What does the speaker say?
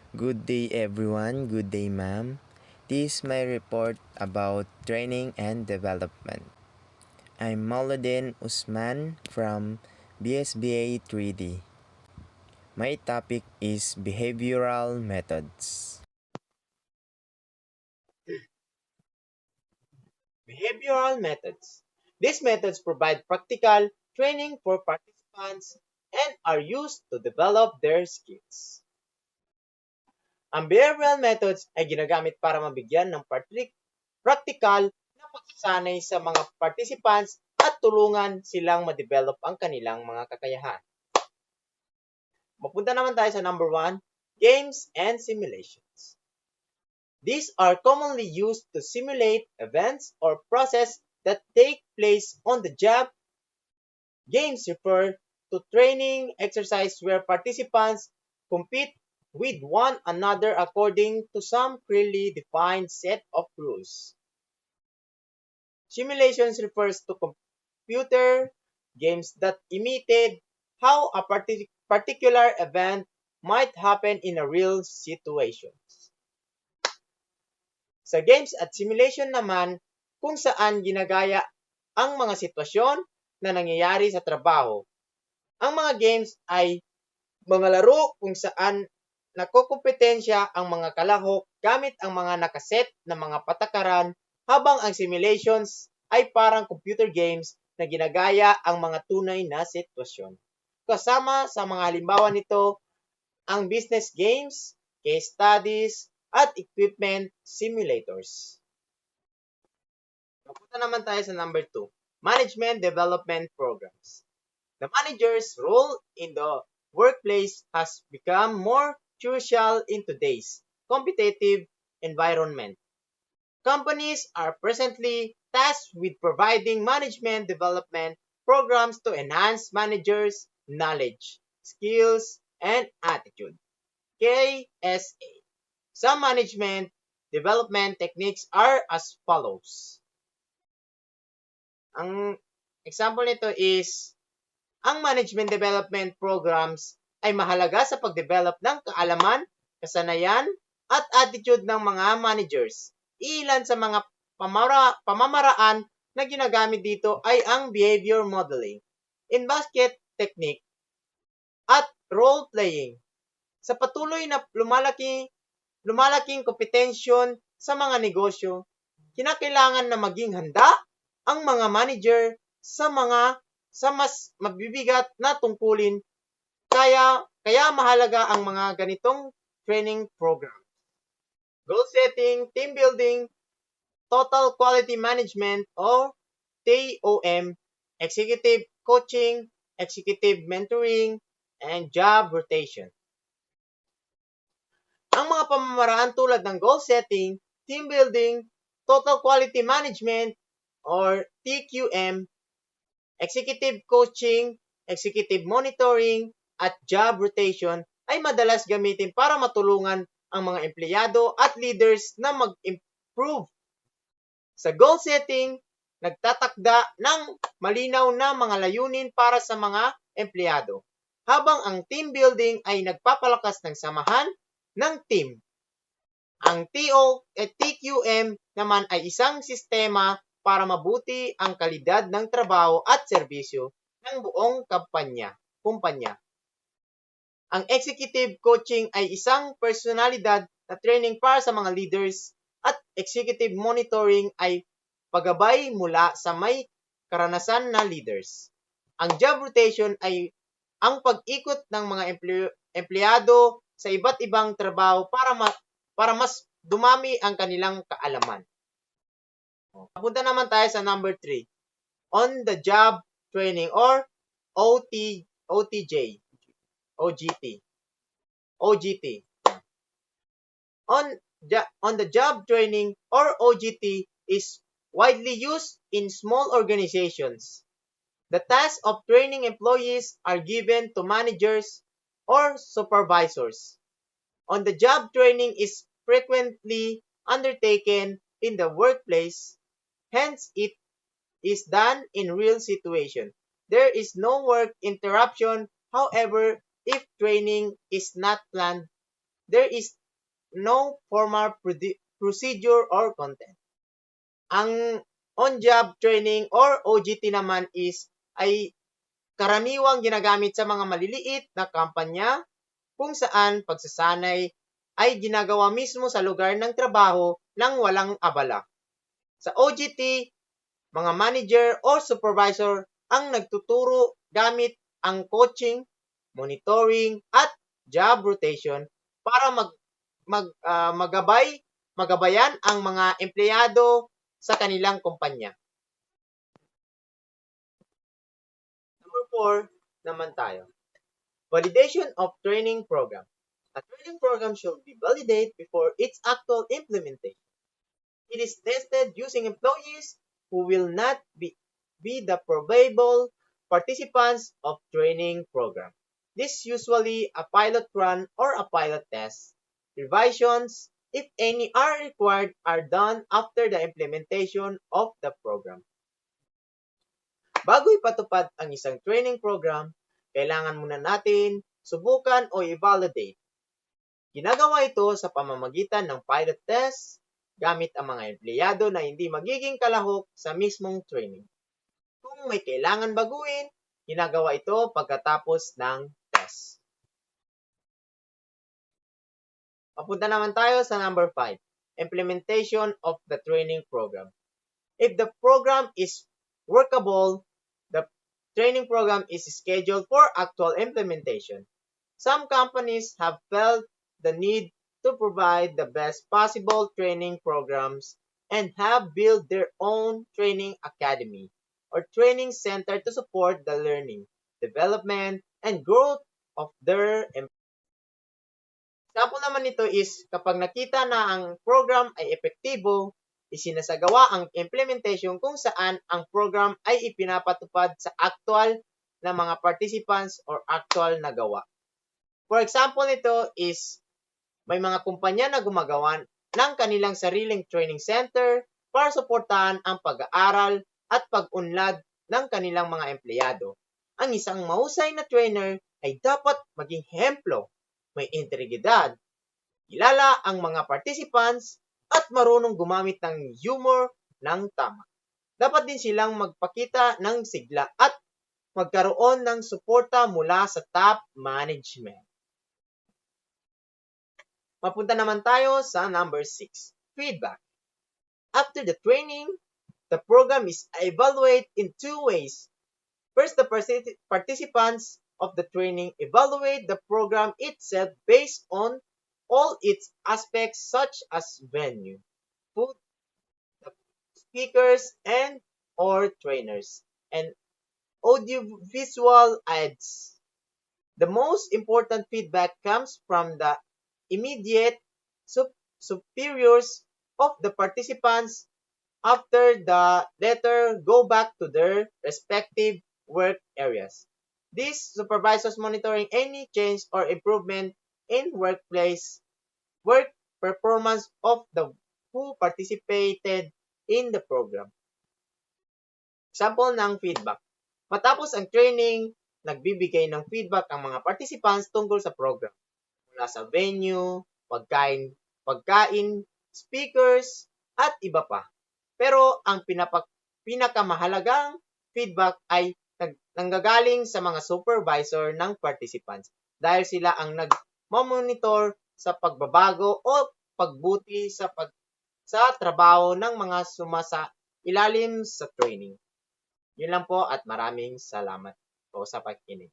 Good day everyone, good day ma'am. This is my report about training and development. I'm Mauludin Usman from BSBA 3D. My topic is behavioral methods. Behavioral methods. These methods provide practical training for participants and are used to develop their skills. Ang behavioral methods ay ginagamit para mabigyan ng practical na pagsasanay sa mga participants at tulungan silang ma-develop ang kanilang mga kakayahan. Mapunta naman tayo sa number 1, games and simulations. These are commonly used to simulate events or process that take place on the job. Games refer to training exercise where participants compete with one another according to some clearly defined set of rules. Simulations refers to computer games that imitate how a particular event might happen in a real situation. Sa games at simulation naman, kung saan ginagaya ang mga sitwasyon na nangyayari sa trabaho. Ang mga games ay mga laro kung saan nakokompetensya ang mga kalahok gamit ang mga nakaset na mga patakaran, habang ang simulations ay parang computer games na ginagaya ang mga tunay na sitwasyon. Kasama sa mga halimbawa nito ang business games, case studies, at equipment simulators. Mapunta naman tayo sa number 2, management development programs. The manager's role in the workplace has become more crucial in today's competitive environment. Companies are presently tasked with providing management development programs to enhance managers' knowledge, skills, and attitude. KSA. Some management development techniques are as follows. Ang example nito is, ang management development programs ay mahalaga sa pag-develop ng kaalaman, kasanayan, at attitude ng mga managers. Ilan sa mga pamamaraan na ginagamit dito ay ang behavior modeling, in-basket technique, at role-playing. Sa patuloy na lumalaking kompetensyon sa mga negosyo, kinakailangan na maging handa ang mga manager sa mas mabibigat na tungkulin, kaya mahalaga ang mga ganitong training program. Goal setting, team building, total quality management o TOM, executive coaching, executive mentoring, and job rotation. Ang mga pamamaraan tulad ng goal setting, team building, total quality management or TQM, executive coaching, executive monitoring, at job rotation ay madalas gamitin para matulungan ang mga empleyado at leaders na mag-improve. Sa goal setting, nagtatakda ng malinaw na mga layunin para sa mga empleyado, habang ang team building ay nagpapalakas ng samahan ng team. Ang TQM naman ay isang sistema para mabuti ang kalidad ng trabaho at serbisyo ng buong kumpanya. Ang executive coaching ay isang personalidad na training para sa mga leaders, at executive monitoring ay paggabay mula sa may karanasan na leaders. Ang job rotation ay ang pag-ikot ng mga empleyado sa iba't ibang trabaho para mas dumami ang kanilang kaalaman. Papunta naman tayo sa number 3, on-the-job training or OTJ, OGT. On-the-job training or OGT is widely used in small organizations. The task of training employees are given to managers or supervisors. On-the-job training is frequently undertaken in the workplace, hence it is done in real situation. There is no work interruption. However, if training is not planned, there is no formal procedure or content. Ang on-job training or OJT naman ay karaniwang ginagamit sa mga maliliit na kampanya kung saan pagsasanay ay ginagawa mismo sa lugar ng trabaho nang walang abala. Sa OJT, mga manager o supervisor ang nagtuturo gamit ang coaching, monitoring, at job rotation para magabayan ang mga empleyado sa kanilang kumpanya. Number 4 naman tayo. Validation of training program. A training program should be validated before its actual implementation. It is tested using employees who will not be the probable participants of training program. This usually a pilot run or a pilot test. Revisions, if any are required, are done after the implementation of the program. Bago ipatupad ang isang training program, kailangan muna natin subukan o i-validate. Ginagawa ito sa pamamagitan ng pilot test gamit ang mga empleyado na hindi magiging kalahok sa mismong training. Kung may kailangan baguhin, ginagawa ito pagkatapos ng test. Papunta naman tayo sa number 5, implementation of the training program. If the program is workable, the training program is scheduled for actual implementation. Some companies have felt the need to provide the best possible training programs and have built their own training academy or training center to support the learning, development, and growth of their employees. Example naman nito is kapag nakita na ang program ay epektibo, isinasagawa ang implementation kung saan ang program ay ipinapatupad sa actual na mga participants or actual na gawa. For example nito is may mga kumpanya na gumagawa ng kanilang sariling training center para suportahan ang pag-aaral at pag-unlad ng kanilang mga empleyado. Ang isang mahusay na trainer ay dapat maging ehemplo, may integridad, kilala ang mga participants at marunong gumamit ng humor ng tama. Dapat din silang magpakita ng sigla at magkaroon ng suporta mula sa top management. Mapunta naman tayo sa number 6, feedback. After the training, the program is evaluated in 2 ways. First, the participants of the training evaluate the program itself based on all its aspects such as venue, food, speakers, and or trainers, and audiovisual aids. The most important feedback comes from the immediate superiors of the participants after the latter go back to their respective work areas. These supervisors monitoring any change or improvement in work performance of the who participated in the program. Example ng feedback. Matapos ang training, nagbibigay ng feedback ang mga participants tungkol sa program. Mula sa venue, pagkain, speakers, at iba pa. Pero ang pinakamahalagang feedback ay nanggagaling sa mga supervisor ng participants dahil sila ang nag-monitor sa pagbabago o pagbuti sa trabaho ng mga ilalim sa training. Yun lang po at maraming salamat po sa pakikinig.